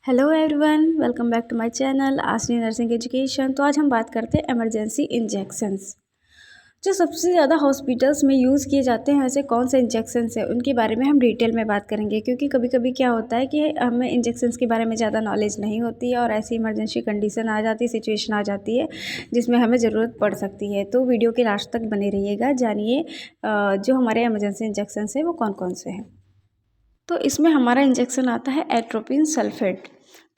Hello everyone, welcome back to my channel Aasni nursing education. तो आज हम बात करते हैं इमरजेंसी इंजेक्शंस, जो सबसे ज़्यादा हॉस्पिटल्स में यूज़ किए जाते हैं। ऐसे कौन से इंजेक्शंस हैं उनके बारे में हम डिटेल में बात करेंगे, क्योंकि कभी कभी क्या होता है कि हमें इंजेक्शंस के बारे में ज़्यादा नॉलेज नहीं होती है और ऐसी इमरजेंसी कंडीशन आ जाती है, सिचुएशन आ जाती है जिसमें हमें ज़रूरत पड़ सकती है। तो वीडियो के लास्ट तक बने रहिएगा, जानिए जो हमारे इमरजेंसी इंजेक्शंस हैं वो कौन कौन से हैं। तो इसमें हमारा इंजेक्शन आता है एट्रोपिन सल्फेट।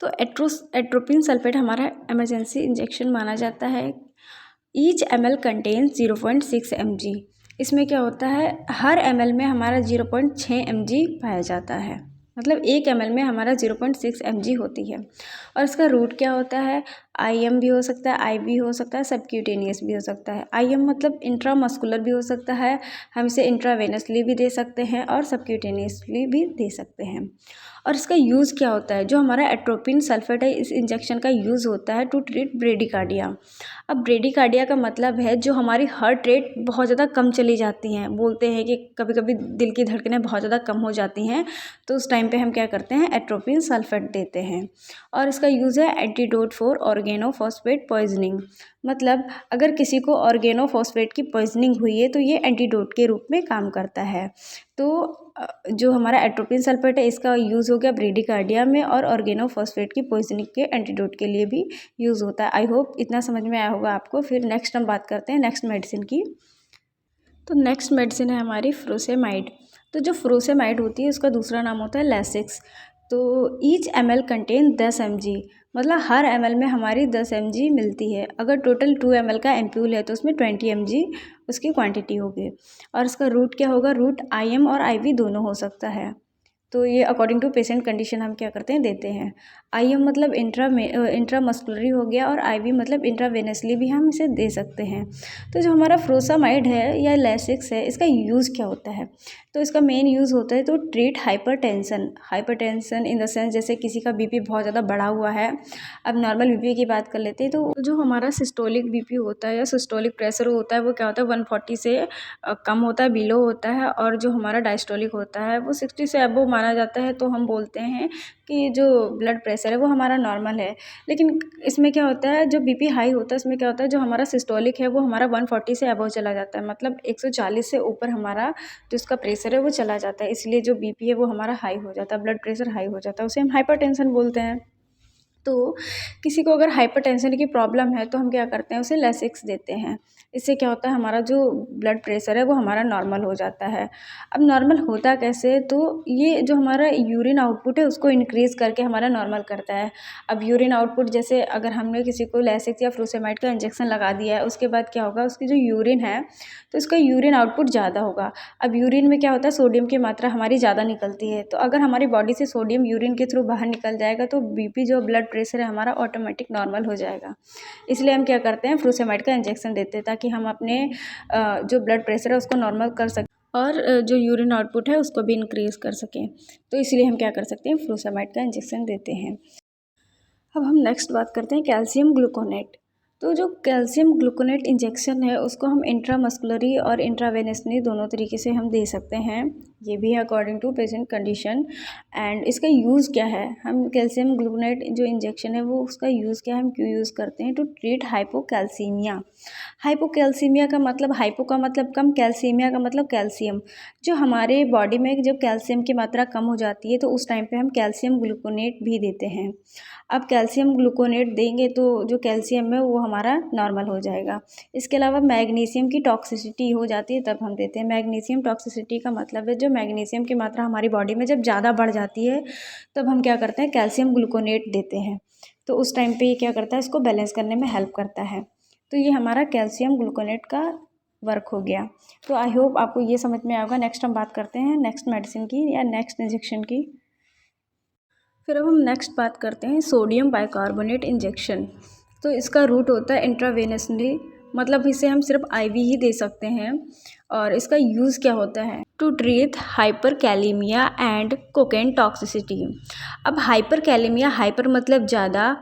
तो एट्रोपिन सल्फेट हमारा इमरजेंसी इंजेक्शन माना जाता है। Each ml contain 0.6 mg। इसमें क्या होता है, हर ml में हमारा 0.6 mg पाया जाता है, मतलब 1 ml में हमारा 0.6 mg होती है। और इसका रूट क्या होता है, IM भी हो सकता है, IV भी हो सकता है, सबक्यूटेनियस भी हो सकता है। IM मतलब इंट्रामस्कुलर भी हो सकता है, हम इसे इंट्रावेनसली भी दे सकते हैं और सबक्यूटेनियसली भी दे सकते हैं। और इसका यूज़ क्या होता है, जो हमारा एट्रोपिन सल्फेट है, इस इंजेक्शन का यूज़ होता है टू ट्रीट ब्रेडिकार्डिया। अब ब्रेडिकार्डिया का मतलब है जो हमारी हार्ट रेट बहुत ज़्यादा कम चली जाती हैं। बोलते हैं कि कभी कभी दिल की धड़कनें बहुत ज़्यादा कम हो जाती हैं, तो उस टाइम पे हम क्या करते हैं, एट्रोपिन सल्फेट देते हैं। और इसका यूज़ है एंटीडोट फॉर ऑर्गेनोफॉस्फेट पॉइजनिंग। मतलब अगर किसी को ऑर्गेनोफॉस्फेट की पॉइजनिंग हुई है तो ये एंटीडोट के रूप में काम करता है। तो जो हमारा एट्रोपिन सल्फेट है इसका यूज़ हो गया ब्रेडिकार्डिया में, और ऑर्गेनोफॉस्फेट की पॉइजनिंग के एंटीडोट के लिए भी यूज़ होता है। आई होप इतना समझ में आया होगा आपको। फिर नेक्स्ट हम बात करते हैं नेक्स्ट मेडिसिन की। तो नेक्स्ट मेडिसिन है हमारी फ्रोसेमाइड। तो जो फ्रोसेमाइड होती है उसका दूसरा नाम होता है लैसिक्स। तो ईच ml कंटेन 10 mg, मतलब हर ml में हमारी 10 mg मिलती है। अगर टोटल 2 ml का एम्प्यूल है तो उसमें 20 mg उसकी क्वांटिटी होगी। और इसका रूट क्या होगा, रूट IM और IV दोनों हो सकता है। तो ये अकॉर्डिंग टू पेशेंट कंडीशन हम क्या करते हैं, देते हैं। IM मतलब इंट्रामस्कुलरी हो गया, और IV मतलब इंट्रावेनसली भी हम इसे दे सकते हैं। तो जो हमारा फ्रोसामाइड है या लैसिक्स है, इसका यूज़ क्या होता है, तो इसका मेन यूज़ होता है तो treat hypertension in the sense जैसे किसी का बीपी बहुत ज़्यादा बढ़ा हुआ है। अब नॉर्मल बीपी की बात कर लेते हैं, तो जो हमारा सिस्टोलिक बीपी होता है या सिस्टोलिक प्रेशर होता है वो क्या होता है, 140 से कम होता है, बिलो होता है। और जो हमारा डायस्टोलिक होता है वो 60 से अबव माना जाता है। तो हम बोलते हैं कि जो ब्लड प्रेशर है वो हमारा नॉर्मल है। लेकिन इसमें क्या होता है, जो बीपी हाई होता है इसमें क्या होता है, जो हमारा सिस्टोलिक है वो हमारा 140 से अबव चला जाता है, मतलब 140 से ऊपर हमारा जो उसका प्रेशर है वो चला जाता है। इसलिए जो बीपी है वो हमारा हाई हो जाता है, ब्लड प्रेशर हाई हो जाता है, उसे हम हाइपरटेंशन बोलते हैं। तो किसी को अगर हाइपरटेंशन की प्रॉब्लम है तो हम क्या करते हैं, उसे लैसिक्स देते हैं। इससे क्या होता है, हमारा जो ब्लड प्रेशर है वो हमारा नॉर्मल हो जाता है। अब नॉर्मल होता कैसे, तो ये जो हमारा यूरिन आउटपुट है उसको इंक्रीज़ करके हमारा नॉर्मल करता है। अब यूरिन आउटपुट जैसे अगर हमने किसी को लैसिक्स या फ्रूसेमाइड का इंजेक्शन लगा दिया है, उसके बाद क्या होगा, उसकी जो यूरिन है तो उसका यूरिन आउटपुट ज़्यादा होगा। अब यूरिन में क्या होता है, सोडियम की मात्रा हमारी ज़्यादा निकलती है। तो अगर हमारी बॉडी से सोडियम यूरिन के थ्रू बाहर निकल जाएगा तो बीपी जो ब्लड प्रेशर है हमारा ऑटोमेटिक नॉर्मल हो जाएगा। इसलिए हम क्या करते हैं, फ्रूसेमाइड का इंजेक्शन देते हैं, ताकि हम अपने जो ब्लड प्रेशर है उसको नॉर्मल कर सकें और जो यूरिन आउटपुट है उसको भी इंक्रीज़ कर सकें। तो इसलिए हम क्या कर सकते हैं, फ्रूसेमाइड का इंजेक्शन देते हैं। अब हम नेक्स्ट बात करते हैं कैल्शियम ग्लूकोनेट। तो जो कैल्शियम ग्लूकोनेट इंजेक्शन है उसको हम इंट्रामस्कुलरी और इंट्रावेनसली दोनों तरीके से हम दे सकते हैं। ये भी है according to patient condition. And इसका यूज़ क्या है, हम कैल्शियम ग्लूकोनेट जो इंजेक्शन है वो उसका यूज़ क्या है, हम क्यों यूज़ करते हैं, टू ट्रीट हाइपोकैल्सीमिया। हाइपोकैल्सीमिया का मतलब, हाइपो का मतलब कम, कैल्सीमिया का मतलब कैल्शियम। जो हमारे बॉडी में जब कैल्शियम की मात्रा कम हो जाती है तो उस टाइम पे हम कैल्शियम ग्लूकोनेट भी देते हैं। अब कैल्शियम ग्लूकोनेट देंगे तो जो कैल्शियम है वो हमारा नॉर्मल हो जाएगा। इसके अलावा मैग्नीशियम की टॉक्सिसिटी हो जाती है तब हम देते हैं। मैग्नीशियम टॉक्सिसिटी का मतलब है जो मैग्नीशियम की मात्रा हमारी बॉडी में जब ज़्यादा बढ़ जाती है तब हम क्या करते हैं, कैल्शियम ग्लूकोनेट देते हैं। तो उस टाइम पे ये क्या करता है, इसको बैलेंस करने में हेल्प करता है। तो ये हमारा कैल्शियम ग्लूकोनेट का वर्क हो गया। तो आई होप आपको ये समझ में आएगा। नेक्स्ट हम बात करते हैं नेक्स्ट मेडिसिन की या नेक्स्ट इंजेक्शन की। फिर अब हम नेक्स्ट बात करते हैं सोडियम बाइकार्बोनेट इंजेक्शन। तो इसका रूट होता है इंट्रावेनसली, मतलब इसे हम सिर्फ IV ही दे सकते हैं। और इसका यूज़ क्या होता है, to treat hyperkalaemia and cocaine toxicity. अब हाइपर कैलीमिया, हाइपर मतलब ज़्यादा,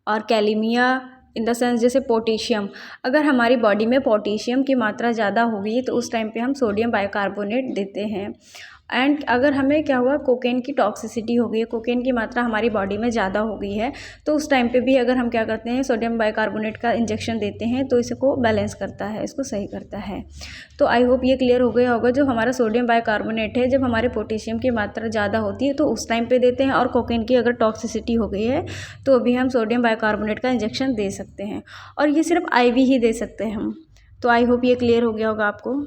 और कैलीमिया इन द सेंस जैसे पोटेशियम। अगर हमारी बॉडी में पोटेशियम की मात्रा ज़्यादा होगी तो उस टाइम पे हम सोडियम बाइकार्बोनेट देते हैं। एंड अगर हमें क्या हुआ, कोकेन की टॉक्सिसिटी हो गई है, कोकेन की मात्रा हमारी बॉडी में ज़्यादा हो गई है, तो उस टाइम पे भी अगर हम क्या करते हैं, सोडियम बाइकार्बोनेट का इंजेक्शन देते हैं तो इसको बैलेंस करता है, इसको सही करता है। तो आई होप ये क्लियर हो गया होगा। जो हमारा सोडियम बाइकार्बोनेट है, जब हमारे पोटेशियम की मात्रा ज़्यादा होती है तो उस टाइम पे देते हैं, और कोकेन की अगर टॉक्सिसिटी हो गई है तो अभी हम सोडियम बाइकार्बोनेट का इंजेक्शन दे सकते हैं, और ये सिर्फ IV ही दे सकते हैं हम। तो आई होप ये क्लियर हो गया होगा आपको।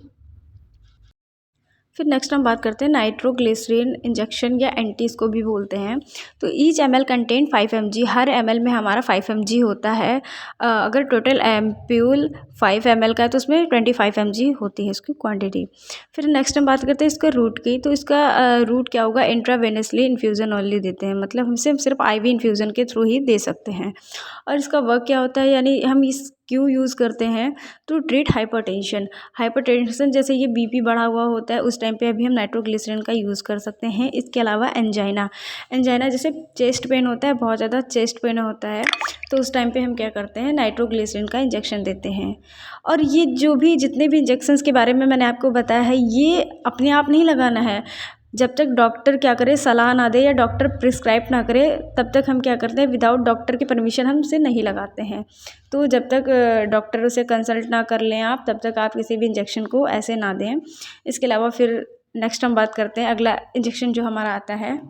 फिर नेक्स्ट हम बात करते हैं नाइट्रोग्लिसरीन इंजेक्शन, या एंटी इसको भी बोलते हैं। तो ईच ml कंटेन 5 mg, हर ml में हमारा 5 mg होता है। अगर टोटल एम्प्यूल 5 ml का है तो उसमें 25 mg होती है इसकी क्वांटिटी। फिर नेक्स्ट हम बात करते हैं इसका रूट की। तो इसका रूट क्या होगा, इंट्रावेनसली इन्फ्यूज़न ओनली देते हैं, मतलब हम सिर्फ IV इन्फ्यूज़न के थ्रू ही दे सकते हैं। और इसका वर्क क्या होता है, यानी हम इस क्यों यूज़ करते हैं, टू ट्रीट हाइपरटेंशन। हाइपरटेंशन जैसे ये BP बढ़ा हुआ होता है, उस टाइम पे अभी हम नाइट्रोग्लिसरीन का यूज़ कर सकते हैं। इसके अलावा एंजाइना, एंजाइना जैसे चेस्ट पेन होता है, बहुत ज़्यादा चेस्ट पेन होता है, तो उस टाइम पे हम क्या करते हैं, नाइट्रोग्लिसरीन का इंजेक्शन देते हैं। और ये जो भी जितने भी इंजेक्शंस के बारे में मैंने आपको बताया है, ये अपने आप नहीं लगाना है। जब तक डॉक्टर क्या करे, सलाह ना दे या डॉक्टर प्रिस्क्राइब ना करे, तब तक हम क्या करते हैं, विदाउट डॉक्टर की परमिशन हम इसे नहीं लगाते हैं। तो जब तक डॉक्टर से कंसल्ट ना कर लें आप, तब तक आप किसी भी इंजेक्शन को ऐसे ना दें। इसके अलावा फिर नेक्स्ट हम बात करते हैं, अगला इंजेक्शन जो हमारा आता है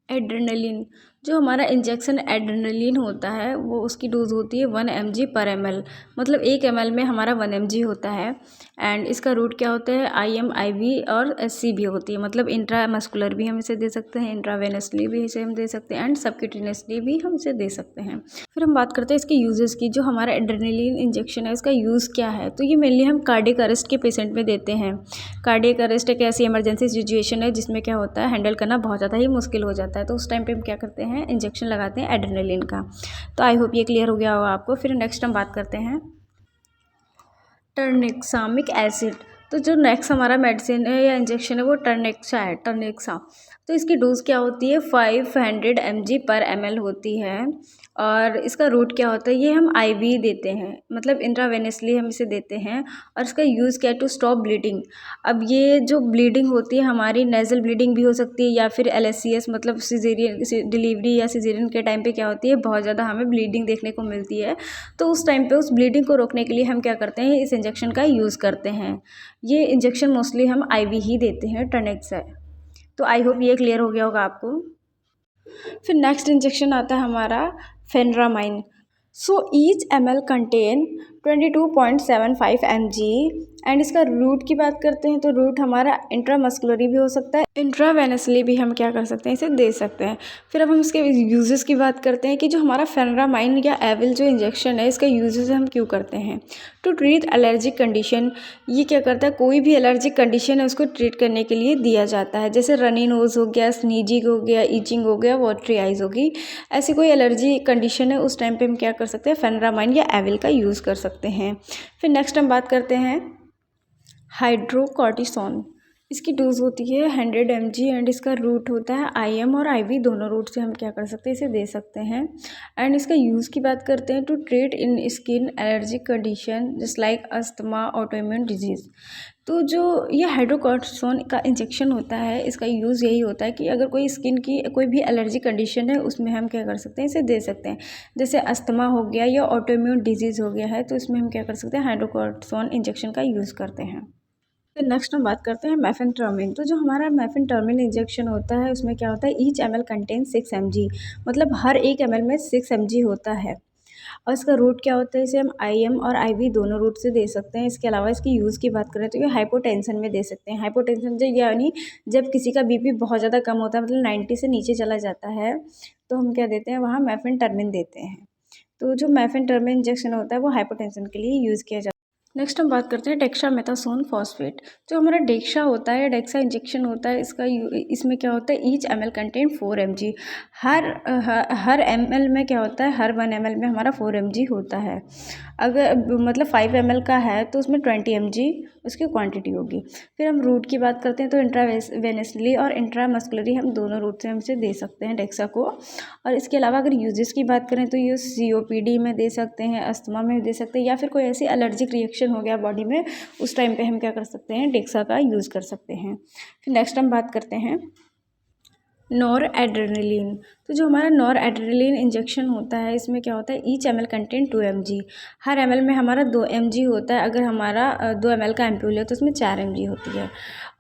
एड्रेनलिन। जो हमारा इंजेक्शन एड्रेनलिन होता है, वो उसकी डोज होती है 1 mg पर ml, मतलब 1 ml में हमारा 1 mg होता है। एंड इसका रूट क्या होता है, IM, IV और SC भी होती है, मतलब इंट्रामस्कुलर भी हम इसे दे सकते हैं, इंट्रावेनसली भी इसे हम दे सकते हैं, एंड सबक्यूटेनियसली भी हम इसे दे सकते हैं। फिर हम बात करते हैं इसके यूजेस की। जो हमारा एड्रेनलिन इंजेक्शन है, इसका यूज़ क्या है, तो ये मेनली हम कार्डियक अरेस्ट के पेशेंट में देते हैं। कार्डियक अरेस्ट एक ऐसी इमरजेंसी सिचुएशन है जिसमें क्या होता है, हैंडल करना बहुत ज़्यादा ही मुश्किल हो जाता है, तो उस टाइम पे हम क्या करते हैं, इंजेक्शन लगाते हैं एड्रेनलिन का। तो आई होप ये क्लियर हो गया होगा आपको। फिर नेक्स्ट हम बात करते हैं टर्नेक्सामिक एसिड। तो जो नेक्स्ट हमारा मेडिसिन है या इंजेक्शन है, वो टर्नेक्सा है, टर्नेक्सा। तो इसकी डोज क्या होती है, 500 mg पर ml होती है। और इसका रूट क्या होता है, ये हम IV देते हैं, मतलब इंट्रावेनसली हम इसे देते हैं। और इसका यूज़ क्या है, टू स्टॉप ब्लीडिंग। अब ये जो ब्लीडिंग होती है हमारी, नेज़ल ब्लीडिंग भी हो सकती है, या फिर LSCS मतलब सिजेरियन डिलीवरी या सिजेरियन के टाइम पे क्या होती है, बहुत ज़्यादा हमें ब्लीडिंग देखने को मिलती है। तो उस टाइम पे उस ब्लीडिंग को रोकने के लिए हम क्या करते हैं, इस इंजेक्शन का यूज़ करते हैं। ये इंजेक्शन मोस्टली हम IV ही देते हैं, टर्नेक्सा। तो आई होप ये क्लियर हो गया होगा आपको। फिर नेक्स्ट इंजेक्शन आता है हमारा pheniramine. So each ml contain 22.75 mg। And इसका रूट की बात करते हैं तो रूट हमारा इंट्रामस्कुलरी भी हो सकता है, इंट्रावेनसली भी हम क्या कर सकते हैं, इसे दे सकते हैं। फिर अब हम इसके यूजेस की बात करते हैं कि जो हमारा फेनरामाइन या एविल जो इंजेक्शन है, इसका यूजेस हम क्यों करते हैं, टू ट्रीट एलर्जिक कंडीशन। ये क्या करता है, कोई भी एलर्जिक कंडीशन है उसको ट्रीट करने के लिए दिया जाता है, जैसे रनी नोज़ हो गया, स्नीजिंग हो गया, ईचिंग हो गया, वाटरी आइज़ होगी, ऐसी कोई एलर्जी कंडीशन है, उस टाइम पे हम क्या कर सकते हैं, फेनरामाइन या एविल का यूज़ कर सकते हैं। फिर नेक्स्ट हम बात करते हैं हाइड्रोकॉर्टिसोन। इसकी डोज होती है 100 mg, एंड इसका रूट होता है IM और IV, दोनों रूट से हम क्या कर सकते हैं, इसे दे सकते हैं। एंड इसका यूज़ की बात करते हैं, to treat in skin allergic condition just like asthma, autoimmune disease. तो जो ये हाइड्रोकॉर्टिसोन का इंजेक्शन होता है, इसका यूज़ यही होता है कि अगर कोई स्किन की कोई भी एलर्जी कंडीशन है, उसमें हम क्या कर सकते हैं, इसे दे सकते हैं। जैसे अस्थमा हो गया या ऑटोइम्यून डिजीज़ हो गया है, तो इसमें हम क्या कर सकते हैं, हाइड्रोकॉर्टिसोन इंजेक्शन का यूज़ करते हैं। फिर नेक्स्ट हम बात करते हैं मेफेंटर्मिन। तो जो हमारा मेफेंटर्मिन इंजेक्शन होता है, उसमें क्या होता है, ईच ml कंटेन 6 mg, मतलब हर एक ml में 6 mg होता है। और इसका रूट क्या होता है, इसे हम IM और IV दोनों रूट से दे सकते हैं। इसके अलावा इसकी यूज़ की बात करें तो ये हाइपोटेंशन में दे सकते हैं। हाइपोटेंशन जो यानी जब किसी का BP बहुत ज़्यादा कम होता है, मतलब 90 से नीचे चला जाता है, तो हम क्या देते हैं, वहाँ मेफेंटर्मिन देते हैं। तो जो मेफेंटर्मिन इंजेक्शन होता है, वो हाइपोटेंशन के लिए यूज़ किया जाता है। नेक्स्ट हम बात करते हैं डेक्सामेथासोन फॉस्फेट। जो हमारा डेक्सा होता है, डेक्सा इंजेक्शन होता है, इसमें क्या होता है, ईच ml कंटेन 4 mg। हर ml में क्या होता है, हर 1 ml में हमारा 4 mg होता है। अगर मतलब 5 ml का है तो उसमें 20 mg उसकी क्वांटिटी होगी। फिर हम रूट की बात करते हैं तो इंट्रावेनसली और इंट्रामस्कुलरी हम दोनों रूट से हम इसे दे सकते हैं डेक्सा को। और इसके अलावा अगर यूजेस की बात करें तो ये COPD में दे सकते हैं, अस्थमा में दे सकते हैं, या फिर कोई ऐसी एलर्जिक रिएक्शन इन्फेक्शन हो गया बॉडी में, उस टाइम पे हम क्या कर सकते हैं, डेक्सा का यूज़ कर सकते हैं। फिर नेक्स्ट हम बात करते हैं नॉर एड्रेनलिन। तो जो हमारा नॉर एड्रेनलिन इंजेक्शन होता है, इसमें क्या होता है, ईच ml कंटेंट 2 mg। हर ml में हमारा 2 mg होता है। अगर हमारा 2 ml का एम्पूल है तो उसमें 4 mg होती है।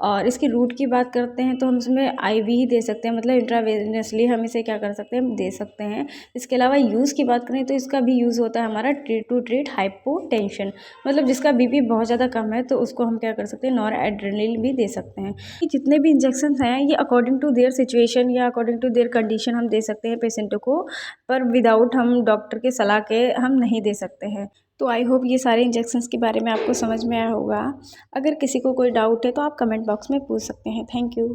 और इसकी रूट की बात करते हैं तो हम इसमें IV ही दे सकते हैं, मतलब इंट्रावेनसली हम इसे क्या कर सकते हैं, दे सकते हैं। इसके अलावा यूज़ की बात करें तो इसका भी यूज़ होता है हमारा टू ट्रीट हाइपोटेंशन, मतलब जिसका BP बहुत ज़्यादा कम है तो उसको हम क्या कर सकते हैं, नॉर एड्रेनलिन भी दे सकते हैं। ये जितने भी इंजेक्शन हैं ये अकॉर्डिंग टू देयर सिचुएशन या अकॉर्डिंग टू देयर कंडीशन हम दे सकते हैं पेशेंटों को, पर विदाउट हम डॉक्टर के सलाह के हम नहीं दे सकते हैं। तो आई होप ये सारे इंजेक्शंस के बारे में आपको समझ में आया होगा। अगर किसी को कोई डाउट है तो आप कमेंट बॉक्स में पूछ सकते हैं। Thank you.